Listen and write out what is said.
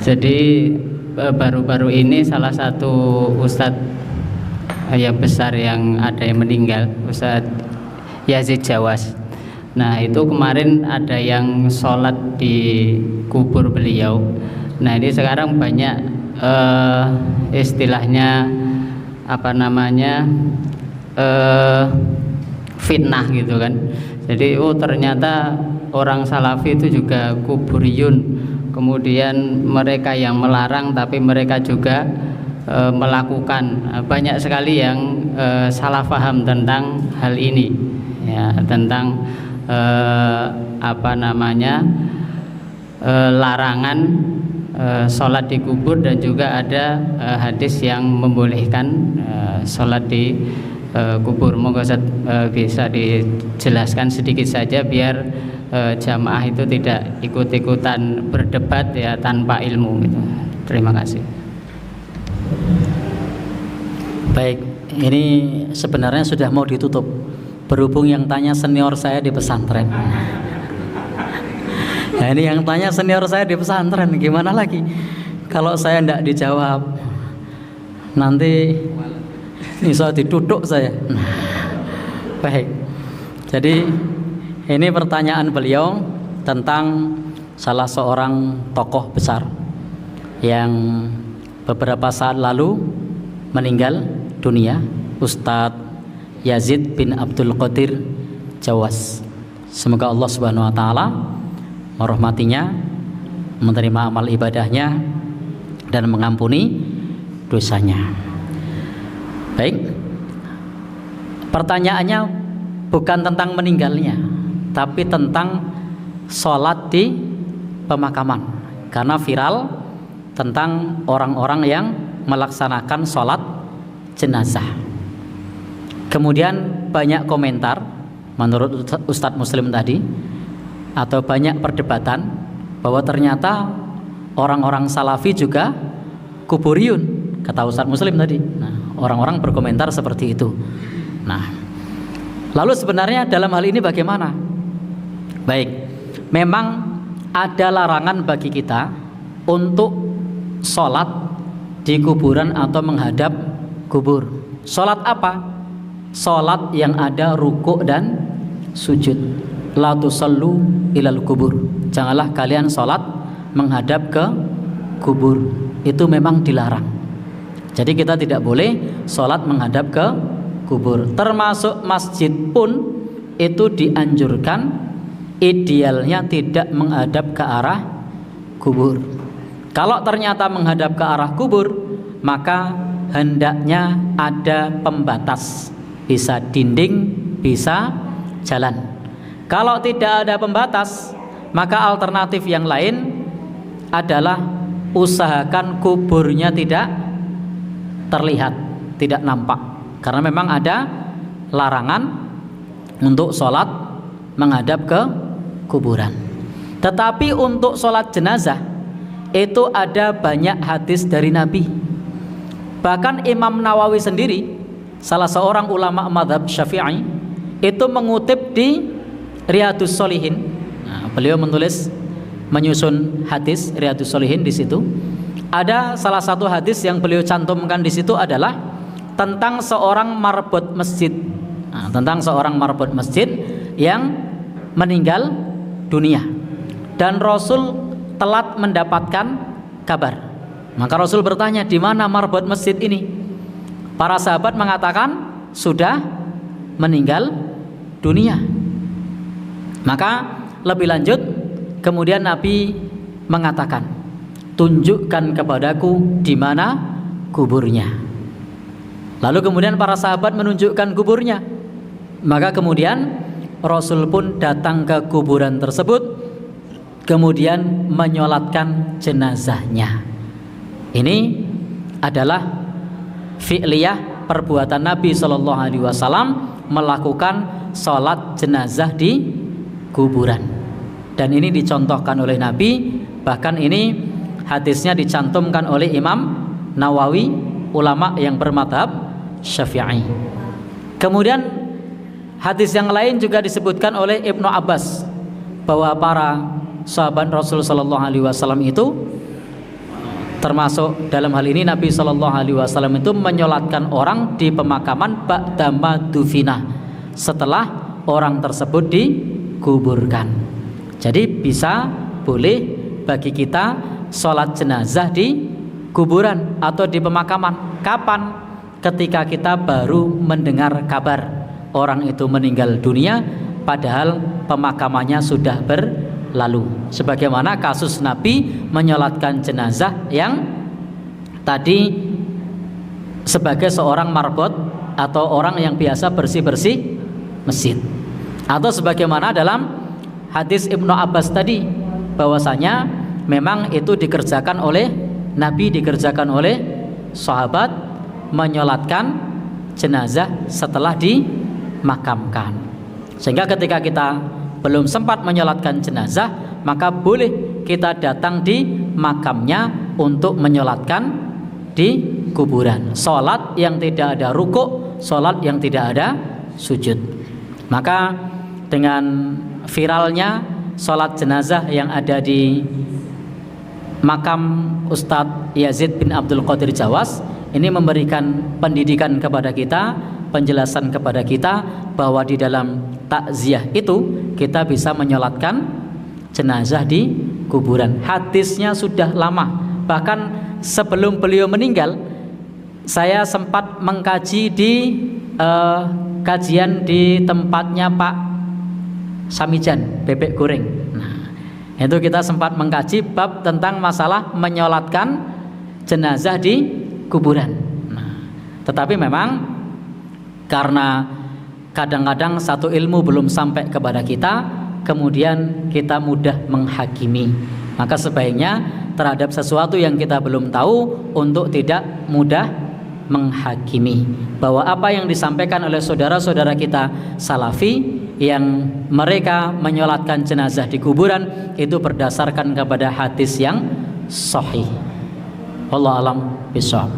Jadi baru-baru ini salah satu ustadz yang besar yang ada yang meninggal, Ustadz Yazid Jawas. Nah itu kemarin ada yang sholat di kubur beliau. Nah ini sekarang banyak istilahnya apa namanya fitnah gitu kan. Jadi ternyata orang salafi itu juga kuburiyun. Kemudian mereka yang melarang tapi mereka juga melakukan. Banyak sekali yang salah paham tentang hal ini ya, tentang apa namanya larangan sholat di kubur, dan juga ada hadis yang membolehkan sholat di kubur. Moga bisa dijelaskan sedikit saja biar jamaah itu tidak ikut-ikutan berdebat ya tanpa ilmu gitu. Terima kasih. Baik, ini sebenarnya sudah mau ditutup. Berhubung yang tanya senior saya di pesantren. Nah ini yang tanya senior saya di pesantren, gimana lagi? Kalau saya tidak dijawab, nanti bisa dituduh saya. Baik, jadi ini pertanyaan beliau tentang salah seorang tokoh besar yang beberapa saat lalu meninggal dunia, Ustadz Yazid bin Abdul Qadir Jawas. Semoga Allah Subhanahu wa taala merahmatinya, menerima amal ibadahnya, dan mengampuni dosanya. Baik, pertanyaannya bukan tentang meninggalnya, tapi tentang sholat di pemakaman, karena viral tentang orang-orang yang melaksanakan sholat jenazah. Kemudian banyak komentar menurut Ustadz Muslim tadi, atau banyak perdebatan bahwa ternyata orang-orang salafi juga kuburiyun, kata Ustadz Muslim tadi. Nah, orang-orang berkomentar seperti itu. Nah, lalu sebenarnya dalam hal ini bagaimana? Baik, memang ada larangan bagi kita untuk sholat di kuburan atau menghadap kubur. Sholat apa? Sholat yang ada rukuk dan sujud. La tusallu ilal kubur. Janganlah kalian sholat menghadap ke kubur. Itu memang dilarang. Jadi kita tidak boleh sholat menghadap ke kubur. Termasuk masjid pun itu dianjurkan, idealnya tidak menghadap ke arah kubur. Kalau ternyata menghadap ke arah kubur, maka hendaknya ada pembatas, bisa dinding, bisa jalan. Kalau tidak ada pembatas, maka alternatif yang lain adalah usahakan kuburnya tidak terlihat, tidak nampak, karena memang ada larangan untuk sholat menghadap ke kuburan. Tetapi untuk sholat jenazah itu ada banyak hadis dari Nabi. Bahkan Imam Nawawi sendiri, salah seorang ulama mazhab Syafi'i, itu mengutip di Riyadhus Shalihin. Nah, beliau menyusun hadis Riyadhus Shalihin. Di situ ada salah satu hadis yang beliau cantumkan di situ adalah tentang seorang marbot masjid. Nah, tentang seorang marbot masjid yang meninggal dunia, dan Rasul telat mendapatkan kabar. Maka Rasul bertanya, di mana marbot masjid ini? Para sahabat mengatakan sudah meninggal dunia. Maka lebih lanjut, kemudian Nabi mengatakan, tunjukkan kepadaku di mana kuburnya. Lalu kemudian para sahabat menunjukkan kuburnya. Maka kemudian Rasul pun datang ke kuburan tersebut, kemudian menyolatkan jenazahnya. Ini adalah fi'liyah, perbuatan Nabi SAW melakukan sholat jenazah di kuburan. Dan ini dicontohkan oleh Nabi. Bahkan ini hadisnya dicantumkan oleh Imam Nawawi, ulama yang bermadhab Syafi'i. Kemudian hadis yang lain juga disebutkan oleh Ibnu Abbas bahwa para sahabat Rasul SAW itu Termasuk dalam hal ini Nabi Shallallahu Alaihi Wasallam itu menyolatkan orang di pemakaman ba'da dufina, setelah orang tersebut dikuburkan. Jadi bisa boleh bagi kita sholat jenazah di kuburan atau di pemakaman. Kapan? Ketika kita baru mendengar kabar orang itu meninggal dunia, padahal pemakamannya sudah berlalu. Sebagaimana kasus Nabi menyolatkan jenazah yang tadi sebagai seorang marbot atau orang yang biasa bersih-bersih masjid. Atau sebagaimana dalam hadis Ibnu Abbas tadi, bahwasanya memang itu dikerjakan oleh Nabi, dikerjakan oleh sahabat, menyolatkan jenazah setelah dimakamkan. Sehingga ketika kita belum sempat menyolatkan jenazah, maka boleh kita datang di makamnya untuk menyolatkan di kuburan. Sholat yang tidak ada rukuk, sholat yang tidak ada sujud. Maka dengan viralnya sholat jenazah yang ada di makam Ustadz Yazid bin Abdul Qadir Jawas, ini memberikan pendidikan kepada kita, penjelasan kepada kita bahwa di dalam takziah itu kita bisa menyolatkan jenazah di kuburan. Hadisnya sudah lama, bahkan sebelum beliau meninggal saya sempat mengkaji di kajian di tempatnya Pak Samijan, bebek goreng. Nah, itu kita sempat mengkaji bab tentang masalah menyolatkan jenazah di kuburan. Nah, tetapi memang karena kadang-kadang satu ilmu belum sampai kepada kita, kemudian kita mudah menghakimi. Maka sebaiknya terhadap sesuatu yang kita belum tahu untuk tidak mudah menghakimi. Bahwa apa yang disampaikan oleh saudara-saudara kita Salafi yang mereka menyolatkan jenazah di kuburan itu berdasarkan kepada hadis yang sahih. Wallahu a'lam bishawab.